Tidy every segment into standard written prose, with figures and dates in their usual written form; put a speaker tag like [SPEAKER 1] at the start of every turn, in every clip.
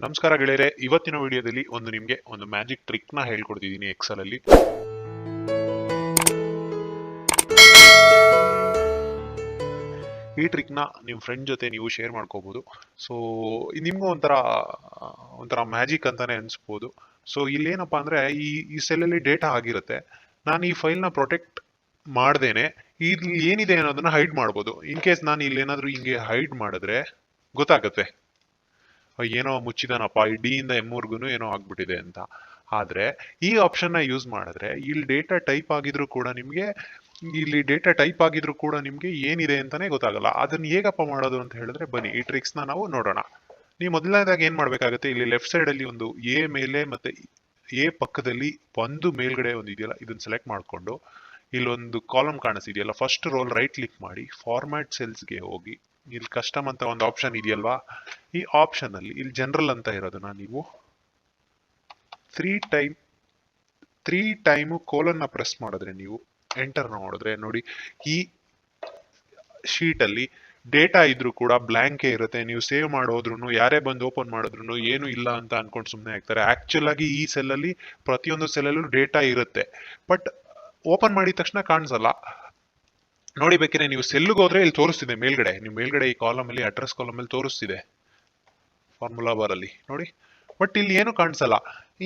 [SPEAKER 1] ನಮಸ್ಕಾರ ಗೆಳೆಯರೆ, ಇವತ್ತಿನ ವಿಡಿಯೋದಲ್ಲಿ ನಿಮಗೆ ಒಂದು ಮ್ಯಾಜಿಕ್ ಟ್ರಿಕ್ ನ ಹೇಳ್ಕೊಡ್ತಿದ್ದೀನಿ ಎಕ್ಸೆಲ್ ಅಲ್ಲಿ. ಈ ಟ್ರಿಕ್ ನ ನಿಮ್ಮ ಫ್ರೆಂಡ್ ಜೊತೆ ನೀವು ಶೇರ್ ಮಾಡ್ಕೋಬಹುದು. ಸೊ ನಿಮ್ಗೂ ಒಂಥರ ಮ್ಯಾಜಿಕ್ ಅಂತಾನೆ ಅನ್ಸ್ಬೋದು. ಸೊ ಇಲ್ಲೇನಪ್ಪಾ ಅಂದ್ರೆ ಈ ಸೆಲ್ ಅಲ್ಲಿ ಡೇಟಾ ಆಗಿರುತ್ತೆ. ನಾನು ಈ ಫೈಲ್ ನ ಪ್ರೊಟೆಕ್ಟ್ ಮಾಡ್ದೇನೆ ಇಲ್ಲಿ ಏನಿದೆ ಅನ್ನೋದನ್ನ ಹೈಡ್ ಮಾಡ್ಬೋದು. ಇನ್ ಕೇಸ್ ನಾನು ಇಲ್ಲೇನಾದ್ರೂ ಹಿಂಗೆ ಹೈಡ್ ಮಾಡಿದ್ರೆ ಗೊತ್ತಾಗತ್ತೆ ಏನೋ ಮುಚ್ಚಿದಾನಪ್ಪ, ಈ ಡಿ ಇಂದ ಎಂವರೆಗೂ ಏನೋ ಆಗ್ಬಿಟ್ಟಿದೆ ಅಂತ. ಆದ್ರೆ ಈ ಆಪ್ಷನ್ ನ ಯೂಸ್ ಮಾಡಿದ್ರೆ ಇಲ್ಲಿ ಡೇಟಾ ಟೈಪ್ ಆಗಿದ್ರು ಕೂಡ ನಿಮ್ಗೆ ಏನಿದೆ ಅಂತಾನೆ ಗೊತ್ತಾಗಲ್ಲ. ಅದನ್ನ ಹೇಗಪ್ಪ ಮಾಡೋದು ಅಂತ ಹೇಳಿದ್ರೆ ಬನ್ನಿ ಈ ಟ್ರಿಕ್ಸ್ ನ ನಾವು ನೋಡೋಣ. ನೀವು ಮೊದಲನೇದಾಗಿ ಏನ್ ಮಾಡ್ಬೇಕಾಗತ್ತೆ, ಇಲ್ಲಿ ಲೆಫ್ಟ್ ಸೈಡ್ ಅಲ್ಲಿ ಒಂದು ಎ ಮೇಲೆ ಮತ್ತೆ ಎ ಪಕ್ಕದಲ್ಲಿ ಒಂದು ಮೇಲ್ಗಡೆ ಒಂದು ಇದೆಯಲ್ಲ, ಇದನ್ನ ಸೆಲೆಕ್ಟ್ ಮಾಡ್ಕೊಂಡು ಇಲ್ಲೊಂದು ಕಾಲಮ್ ಕಾಣಿಸಿದೆಯಲ್ಲ, ಫಸ್ಟ್ ರೋಲ್ ರೈಟ್ ಕ್ಲಿಕ್ ಮಾಡಿ ಫಾರ್ಮ್ಯಾಟ್ ಸೆಲ್ಸ್ಗೆ ಹೋಗಿ ಇಲ್ಲಿ ಕಸ್ಟಮ್ ಅಂತ ಒಂದು ಆಪ್ಷನ್ ಇದೆಯಲ್ವಾ, ಈ ಆಪ್ಷನ್ ಅಲ್ಲಿ ಇಲ್ಲಿ ಜನರಲ್ ಅಂತ ಇರೋದನ್ನ ನೀವು ತ್ರೀ ಟೈಮ್ ಕೋಲನ್ ನ ಪ್ರೆಸ್ ಮಾಡಿದ್ರೆ, ನೀವು ಎಂಟರ್ ಮಾಡಿದ್ರೆ ನೋಡಿ ಈ ಶೀಟ್ ಅಲ್ಲಿ ಡೇಟಾ ಇದ್ರೂ ಕೂಡ ಬ್ಲಾಂಕೇ ಇರುತ್ತೆ. ನೀವು ಸೇವ್ ಮಾಡೋದ್ರೂ ಯಾರೇ ಬಂದು ಓಪನ್ ಮಾಡಿದ್ರು ಏನು ಇಲ್ಲ ಅಂತ ಅನ್ಕೊಂಡು ಸುಮ್ಮನೆ ಆಗ್ತಾರೆ. ಆಕ್ಚುಲ್ ಆಗಿ ಈ ಸೆಲ್ ಅಲ್ಲಿ ಪ್ರತಿಯೊಂದು ಸೆಲ್ ಅಲ್ಲೂ ಡೇಟಾ ಇರುತ್ತೆ, ಬಟ್ ಓಪನ್ ಮಾಡಿದ ತಕ್ಷಣ ಕಾಣಿಸಲ್ಲ. ನೋಡಿ ಬೇಕಿದ್ರೆ ನೀವು ಸೆಲ್ಗೆ ಹೋದ್ರೆ ಇಲ್ಲಿ ತೋರಿಸ್ತಿದೆ ಮೇಲ್ಗಡೆ ಈ ಕಾಲಮ್ ಅಲ್ಲಿ ಅಡ್ರೆಸ್ ಕಾಲಮ್ ಅಲ್ಲಿ ತೋರಿಸ್ತಿದೆ ಫಾರ್ಮುಲಾ ಬಾರ್ ಅಲ್ಲಿ ನೋಡಿ. ಬಟ್ ಇಲ್ಲಿ ಏನು ಕಾಣಿಸಲ್ಲ.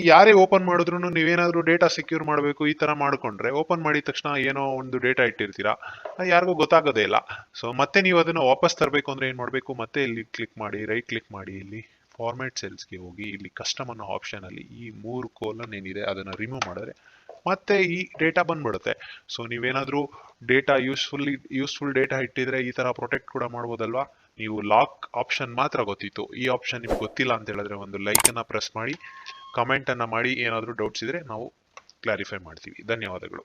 [SPEAKER 1] ಯಾರೇ ಓಪನ್ ಮಾಡಿದ್ರು ನೀವೇನಾದ್ರೂ ಡೇಟಾ ಸೆಕ್ಯೂರ್ ಮಾಡಬೇಕು ಈ ತರ ಮಾಡ್ಕೊಂಡ್ರೆ ಓಪನ್ ಮಾಡಿದ ತಕ್ಷಣ ಏನೋ ಒಂದು ಡೇಟಾ ಇಟ್ಟಿರ್ತೀರಾ, ಯಾರಿಗೂ ಗೊತ್ತಾಗೋದೇ ಇಲ್ಲ. ಸೊ ಮತ್ತೆ ನೀವು ಅದನ್ನ ವಾಪಸ್ ತರಬೇಕು ಅಂದ್ರೆ ಏನ್ ಮಾಡ್ಬೇಕು, ಮತ್ತೆ ಇಲ್ಲಿ ಕ್ಲಿಕ್ ಮಾಡಿ ರೈಟ್ ಕ್ಲಿಕ್ ಮಾಡಿ ಇಲ್ಲಿ ಫಾರ್ಮ್ಯಾಟ್ ಸೆಲ್ಸ್ಗೆ ಹೋಗಿ ಇಲ್ಲಿ ಕಸ್ಟಮ್ ಅನ್ನೋ ಆಪ್ಷನ್ ಅಲ್ಲಿ ಈ 3 ಕೋಲನ್ ಏನಿದೆ ಅದನ್ನ ರಿಮೂವ್ ಮಾಡಿದ್ರೆ ಮತ್ತೆ ಈ ಡೇಟಾ ಬಂದ್ಬಿಡುತ್ತೆ. ಸೊ ನೀವೇನಾದ್ರೂ ಡೇಟಾ ಯೂಸ್ಫುಲ್ ಡೇಟಾ ಇಟ್ಟಿದ್ರೆ ಈ ತರ ಪ್ರೊಟೆಕ್ಟ್ ಕೂಡ ಮಾಡ್ಬೋದಲ್ವಾ. ನೀವು ಲಾಕ್ ಆಪ್ಷನ್ ಮಾತ್ರ ಗೊತ್ತಿತ್ತು, ಈ ಆಪ್ಷನ್ ನಿಮ್ಗೆ ಗೊತ್ತಿಲ್ಲ ಅಂತ ಹೇಳಿದ್ರೆ ಒಂದು ಲೈಕ್ ಅನ್ನ ಪ್ರೆಸ್ ಮಾಡಿ, ಕಮೆಂಟ್ ಅನ್ನ ಮಾಡಿ, ಏನಾದ್ರೂ ಡೌಟ್ಸ್ ಇದ್ರೆ ನಾವು ಕ್ಲಾರಿಫೈ ಮಾಡ್ತೀವಿ. ಧನ್ಯವಾದಗಳು.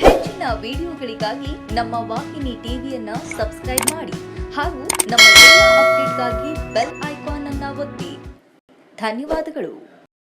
[SPEAKER 2] ಹೆಚ್ಚಿನ ವಿಡಿಯೋಗಳಿಗಾಗಿ ನಮ್ಮ ವಾಹಿನಿ ಟಿವಿಯನ್ನ ಸಬ್ಸ್ಕ್ರೈಬ್ ಮಾಡಿ ಹಾಗೂ ನಮ್ಮ ಎಲ್ಲ ಅಪ್ಡೇಟ್ಗಾಗಿ ಬೆಲ್ ಐಕಾನ್ ಅನ್ನ ಒತ್ತಿ. ಧನ್ಯವಾದಗಳು.